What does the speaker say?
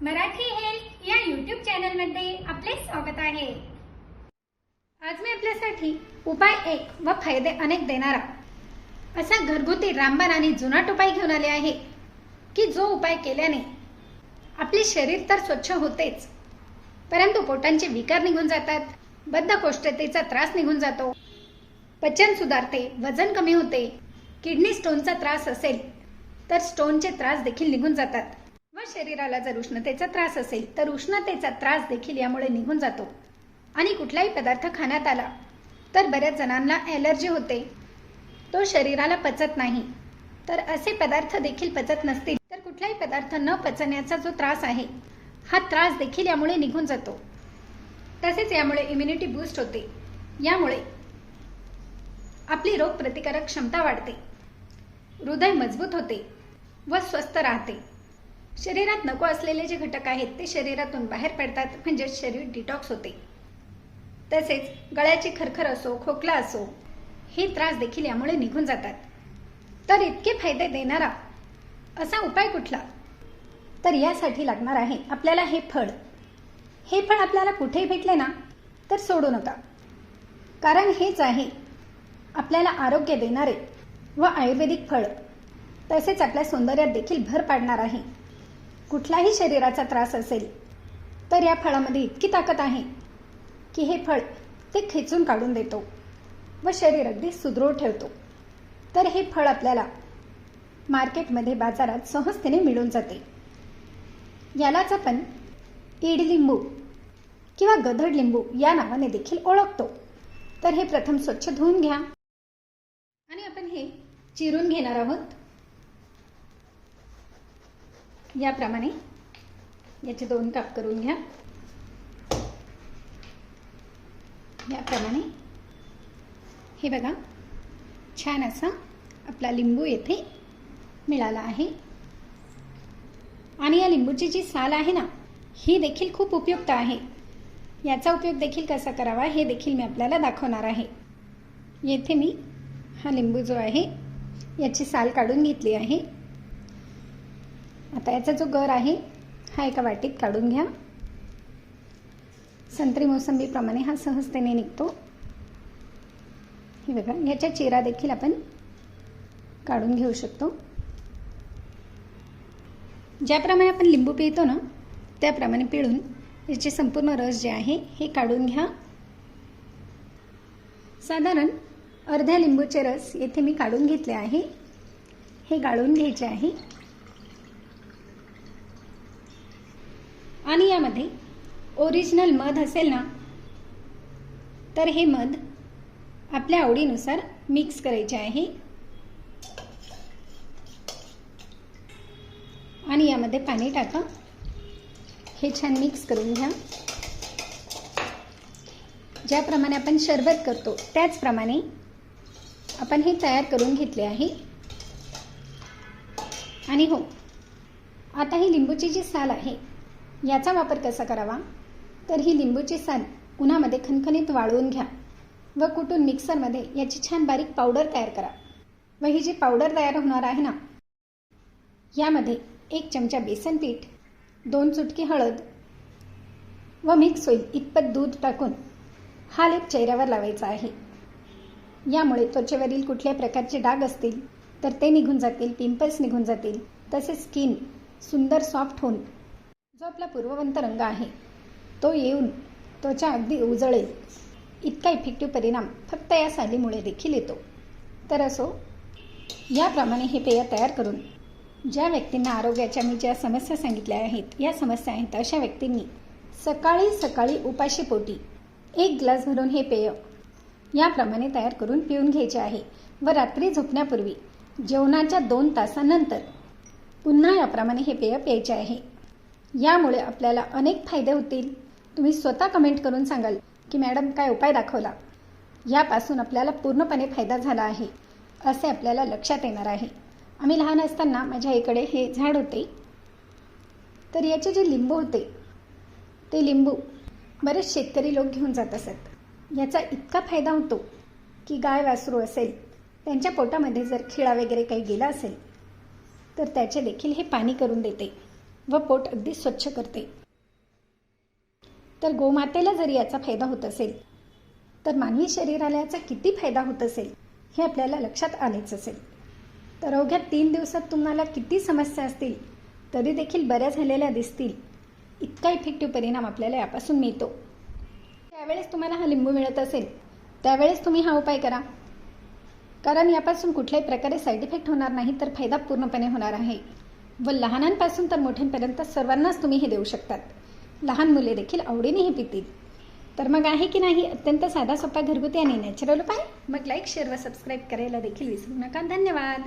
Marathi health या YouTube चॅनलमध्ये आपले स्वागत आहे। आज मी आपल्यासाठी उपाय 1 व फायदे अनेक देणारा असा घरगुती रामबाण आणि जुनाट उपाय घेऊन आले आहे की जो उपाय केल्याने आपले शरीर तर स्वच्छ होतेच, परंतु पोटांचे विकार निघून जातात, बद्धकोष्ठतेचा त्रास निघून जातो, पचन सुधारते, वजन कमी होते, किडनी स्टोनचा त्रास असेल तर स्टोनचे त्रास देखील निघून जातात व शरीराला जर उष्णतेचा त्रास असेल तर उष्णतेचा त्रास देखील यामुळे निघून जातो। आणि कुठलाही पदार्थ खाण्यात आला तर बऱ्याच जणांना ॲलर्जी होते, तो शरीराला पचत नाही, तर असे पदार्थ देखील पचत नसतील तर कुठलाही पदार्थ न पचण्याचा जो त्रास आहे हा त्रास देखील यामुळे निघून जातो। तसेच यामुळे इम्युनिटी बूस्ट होते, यामुळे आपली रोगप्रतिकारक क्षमता वाढते, हृदय मजबूत होते व स्वस्थ राहते। शरीरात नको असलेले जे घटक आहेत ते शरीरातून बाहेर पडतात, म्हणजे शरीर डिटॉक्स होते। तसेच गळ्याची खरखर असो, खोकला असो, हे त्रास देखील यामुळे निघून जातात। तर इतके फायदे देणारा असा उपाय कुठला? तर यासाठी लागणार आहे आपल्याला हे फळ। हे फळ आपल्याला कुठेही भेटले ना तर सोडू नका, कारण हेच आहे आपल्याला आरोग्य देणारे व आयुर्वेदिक फळ, तसेच आपल्या सौंदर्यात देखील भर पाडणार आहे। कुठलाही शरीराचा त्रास असेल तर या फळामध्ये इतकी ताकद आहे की हे फळ ते खेचून काढून देतो व शरीर अगदी सुदृढ ठेवतो। तर हे फळ आपल्याला मार्केटमध्ये, बाजारात सहजतेने मिळून जाते। यालाच आपण ईडलिंबू किंवा गधड लिंबू या नावाने देखील ओळखतो। तर हे प्रथम स्वच्छ धुवून घ्या आणि आपण हे चिरून घेणार आहोत। याप्रमाणे याचे 2 काप करून घ्या। याप्रमाणे हे बघा, छान असा आपला लिंबू येथे मिळाला आहे। आणि या लिंबूची जी साल आहे ना, ही देखील खूप उपयुक्त आहे। याचा उपयोग देखील कसा करावा हे देखील मी आपल्याला दाखवणार आहे। येथे मी हा लिंबू जो आहे याची साल काढून घेतली आहे। आता याचा जो गर आहे हा एका वाटीत काढून घ्या। संत्री मोसंबीप्रमाणे हा सहजतेने निघतो। हे बघा, याच्या चिरा देखील आपण काढून घेऊ शकतो। ज्याप्रमाणे आपण लिंबू पिळतो ना त्याप्रमाणे पिळून याचे संपूर्ण रस जे आहे हे काढून घ्या। साधारण अर्ध्या लिंबूचे रस येथे मी काढून घेतले आहे, हे गाळून घ्यायचे आहे। आणि यामध्ये ओरिजिनल मध असेल ना तर हे मध आपल्या आवडीनुसार मिक्स करायचे आहे। आणि यामध्ये पाणी टाका, हे छान मिक्स करून घ्या। ज्याप्रमाणे आपण शरबत करतो त्याचप्रमाणे आपण हे तयार करून घेतले आहे। आणि हो, आता ही लिंबूची जी साल आहे याचा वापर कसा करावा? तर ही लिंबूची साल उन्हामध्ये खणखणीत वाळवून घ्या व कुटून मिक्सरमध्ये याची छान बारीक पावडर तयार करा। व ही जी पावडर तयार होणार आहे ना, यामध्ये 1 चमचा बेसन पीठ, 2 चुटकी हळद व मिक्स होईल इतपत दूध टाकून हा लेप चेहऱ्यावर लावायचा आहे। यामुळे त्वचेवरील कुठल्याही प्रकारचे डाग असतील तर ते निघून जातील, पिंपल्स निघून जातील, तसेच स्किन सुंदर सॉफ्ट होऊन जो आपला पूर्ववंत रंग आहे तो येऊन त्वचा अगदी उजळेल। इतका इफेक्टिव्ह परिणाम फक्त या सालीमुळे देखील येतो। तर असो, याप्रमाणे हे पेय तयार करून ज्या व्यक्तींना आरोग्याच्या मी ज्या समस्या सांगितल्या आहेत, या समस्या आहेत अशा व्यक्तींनी सकाळी सकाळी उपाशी पोटी 1 ग्लास भरून हे पेय याप्रमाणे तयार करून पिऊन घ्यायचे आहे। व रात्री झोपण्यापूर्वी जेवणाच्या 2 तासानंतर पुन्हा याप्रमाणे हे पेय प्यायचे आहे। यामुळे आपल्याला अनेक फायदे होतील। तुम्ही स्वतः कमेंट करून सांगाल की मॅडम काय उपाय दाखवला, यापासून आपल्याला पूर्णपणे फायदा झाला आहे असे आपल्याला लक्षात येणार आहे। आम्ही लहान असताना माझ्या इकडे हे झाड होते, तर याचे जे लिंबू होते ते लिंबू बरेच शेतकरी लोक घेऊन जात असत। याचा इतका फायदा होतो की गाय वासरू असेल त्यांच्या पोटामध्ये जर खिळा वगैरे काही गेला असेल तर त्याचे देखील हे पाणी करून देते। व पोट अगदी स्वच्छ करते. तर गोमातेला जरी याचा फायदा होत असेल तर मानवी शरीराला याचा किती फायदा होत असेल हे आपल्याला लक्षात आलेच असेल. तर अवघ्या 3 दिवसात तुम्हाला किती समस्या असतील तरी देखील बऱ्या झालेल्या दिसतील. इतका इफेक्टिव्ह परिणाम आपल्याला यापासून मिळतो. त्यावेळेस तुम्हाला हा लिंबू मिळत असेल त्यावेळेस तुम्ही हा उपाय करा, कारण यापासून कुठल्याही प्रकारे साईड इफेक्ट होणार नाही तर फायदा पूर्णपणे होणार आहे. व लहानांपासून तर मोठ्यांपर्यंत सर्वांनाच तुम्ही हे देऊ शकतात. लहान मुले देखील आवडीने हे पितील. तर मग आहे की नाही अत्यंत साधा सोपा घरगुती आणि नॅचरल उपाय? मग लाईक, शेअर व सबस्क्राईब करायला देखील विसरू नका. धन्यवाद.